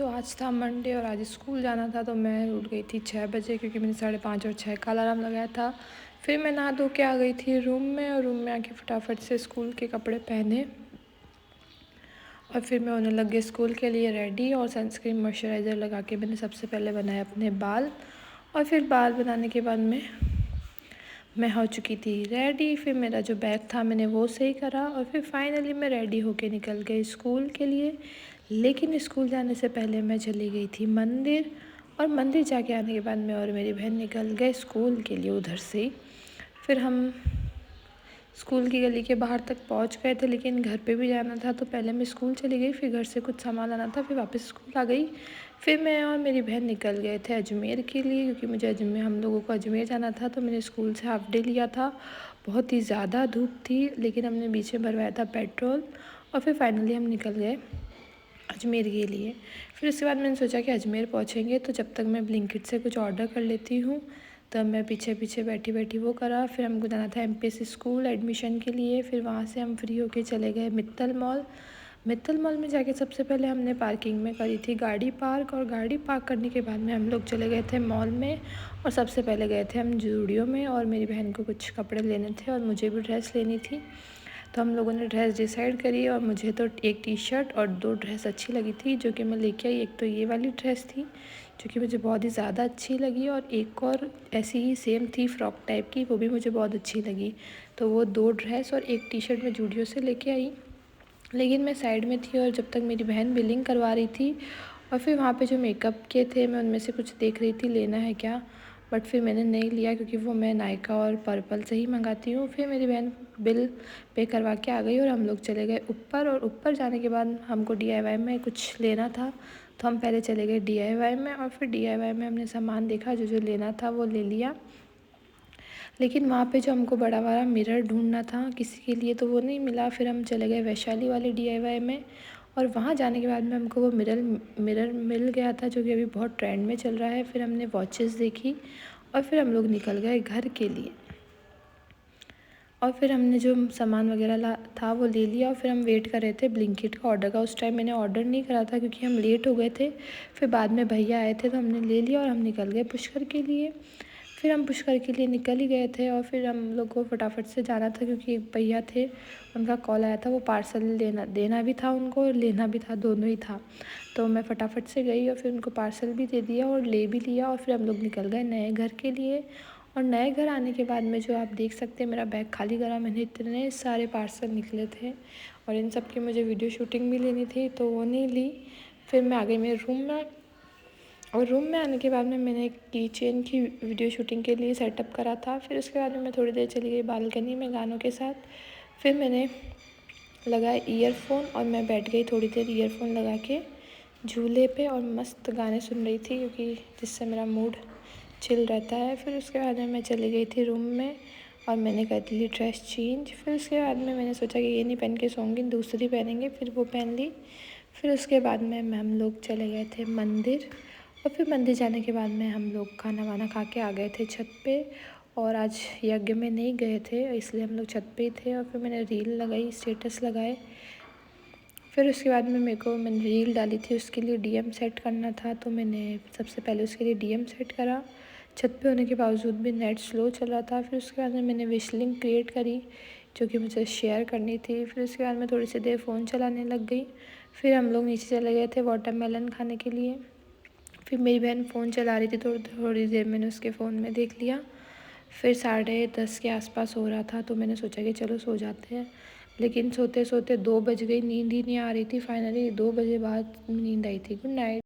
आज था मंडे और आज स्कूल जाना था, तो मैं उठ गई थी 6 बजे, क्योंकि मैंने 5:30 और 6 का अलार्म लगाया था। फिर मैं नहा धो के आ गई थी रूम में, और रूम में आके फटाफट से स्कूल के कपड़े पहने और फिर मैं होने लग गई स्कूल के लिए रेडी। और सनस्क्रीन मॉइस्चराइज़र लगा के मैंने सबसे पहले बनाए अपने बाल, और फिर बाल बनाने के बाद मैं हो चुकी थी रेडी। फिर मेरा जो बैग था मैंने वो सही करा, और फिर फाइनली मैं रेडी होके निकल गई स्कूल के लिए। लेकिन स्कूल जाने से पहले मैं चली गई थी मंदिर, और मंदिर जाके आने के बाद मैं और मेरी बहन निकल गए स्कूल के लिए उधर से ही। फिर हम स्कूल की गली के बाहर तक पहुंच गए थे, लेकिन घर पे भी जाना था, तो पहले मैं स्कूल चली गई, फिर घर से कुछ सामान लाना था, फिर वापस स्कूल आ गई। फिर मैं और मेरी बहन निकल गए थे अजमेर के लिए, क्योंकि मुझे हम लोगों को अजमेर जाना था। तो मैंने स्कूल से हाफ डे लिया था। बहुत ही ज़्यादा धूप थी, लेकिन हमने बीच में भरवाया था पेट्रोल, और फिर फाइनली हम निकल गए अजमेर के लिए। फिर उसके बाद मैंने सोचा कि अजमेर पहुँचेंगे तो जब तक मैं ब्लिंकिट से कुछ ऑर्डर कर लेती हूँ। तब मैं पीछे पीछे बैठी बैठी वो करा। फिर हमको जाना था एमपीएससी स्कूल एडमिशन के लिए। फिर वहाँ से हम फ्री होके चले गए मित्तल मॉल। मित्तल मॉल में जाके सबसे पहले हमने पार्किंग में करी थी गाड़ी पार्क, और गाड़ी पार्क करने के बाद में हम लोग चले गए थे मॉल में। और सबसे पहले गए थे हम जूडियो में, और मेरी बहन को कुछ कपड़े लेने थे और मुझे भी ड्रेस लेनी थी। तो हम लोगों ने ड्रेस डिसाइड करी, और मुझे तो एक टी शर्ट और 2 ड्रेस अच्छी लगी थी जो कि मैं लेके आई। एक तो ये वाली ड्रेस थी जो कि मुझे बहुत ही ज़्यादा अच्छी लगी, और एक और ऐसी ही सेम थी फ्रॉक टाइप की, वो भी मुझे बहुत अच्छी लगी। तो वो 2 ड्रेस और एक टी शर्ट मैं जूडियो से लेके आई। लेकिन मैं साइड में थी, और जब तक मेरी बहन बिलिंग करवा रही थी, और फिर वहाँ पे जो मेकअप के थे मैं उनमें से कुछ देख रही थी लेना है क्या, बट फिर मैंने नहीं लिया, क्योंकि वो मैं नायका और पर्पल से ही मंगाती हूँ। फिर मेरी बहन बिल पे करवा के आ गई, और हम लोग चले गए ऊपर। और ऊपर जाने के बाद हमको डीआईवाई में कुछ लेना था, तो हम पहले चले गए डीआईवाई में, और फिर डीआईवाई में हमने सामान देखा, जो जो लेना था वो ले लिया। लेकिन वहाँ पे जो हमको बड़ा वाला मिरर ढूंढना था किसी के लिए, तो वो नहीं मिला। फिर हम चले गए वैशाली वाले डीआईवाई में, और वहाँ जाने के बाद में हमको वो मिरर मिल गया था, जो कि अभी बहुत ट्रेंड में चल रहा है। फिर हमने वॉचेस देखी, और फिर हम लोग निकल गए घर के लिए। और फिर हमने जो सामान वगैरह ला था वो ले लिया, और फिर हम वेट कर रहे थे ब्लिंकिट का ऑर्डर का। उस टाइम मैंने ऑर्डर नहीं करा था, क्योंकि हम लेट हो गए थे। फिर बाद में भैया आए थे, तो हमने ले लिया, और हम निकल गए पुष्कर के लिए। फिर हम पुष्कर के लिए निकल ही गए थे, और फिर हम लोग को फटाफट से जाना था, क्योंकि एक भैया थे, उनका कॉल आया था, वो पार्सल देना भी था उनको, और लेना भी था, दोनों ही था। तो मैं फटाफट से गई, और फिर उनको पार्सल भी दे दिया और ले भी लिया, और फिर हम लोग निकल गए नए घर के लिए। और नए घर आने के बाद में जो आप देख सकते हैं मेरा बैग खाली करा मैंने, इतने सारे पार्सल निकले थे, और इन सब की मुझे वीडियो शूटिंग भी लेनी थी, तो वो नहीं ली। फिर मैं आ गई मेरे रूम में, और रूम में आने के बाद में मैंने एक की चेन की वीडियो शूटिंग के लिए सेटअप करा था। फिर उसके बाद में मैं थोड़ी देर चली गई बालकनी में गानों के साथ। फिर मैंने लगाए ईयरफोन, और मैं बैठ गई थोड़ी देर ईयरफोन लगा के झूले पे, और मस्त गाने सुन रही थी, क्योंकि जिससे मेरा मूड चिल रहता है। फिर उसके बाद में मैं चली गई थी रूम में, और मैंने कर ली ड्रेस चेंज। फिर उसके बाद में मैंने सोचा कि ये नहीं पहन के सोऊंगी, दूसरी पहनेंगे, फिर वो पहन ली। फिर उसके बाद में हम लोग चले गए थे मंदिर, और फिर मंदिर जाने के बाद में हम लोग खाना वाना खा के आ गए थे छत पे। और आज यज्ञ में नहीं गए थे, इसलिए हम लोग छत पे ही थे। और फिर मैंने रील लगाई, स्टेटस लगाए। फिर उसके बाद में मैंने रील डाली थी, उसके लिए डीएम सेट करना था, तो मैंने सबसे पहले उसके लिए डीएम सेट करा। छत पे होने के बावजूद भी नेट स्लो चल रहा था। फिर उसके बाद में मैंने विश लिंक क्रिएट करी, जो कि मुझे शेयर करनी थी। फिर उसके बाद में थोड़ी सी देर फ़ोन चलाने लग गई। फिर हम लोग नीचे चले गए थे वाटरमेलन खाने के लिए। फिर मेरी बहन फ़ोन चला रही थी, थोड़ी देर मैंने उसके फ़ोन में देख लिया। फिर 10:30 के आसपास हो रहा था, तो मैंने सोचा कि चलो सो जाते हैं। लेकिन सोते सोते 2 बज गई, नींद ही नहीं आ रही थी। फाइनली 2 बजे बाद नींद आई थी। Good night.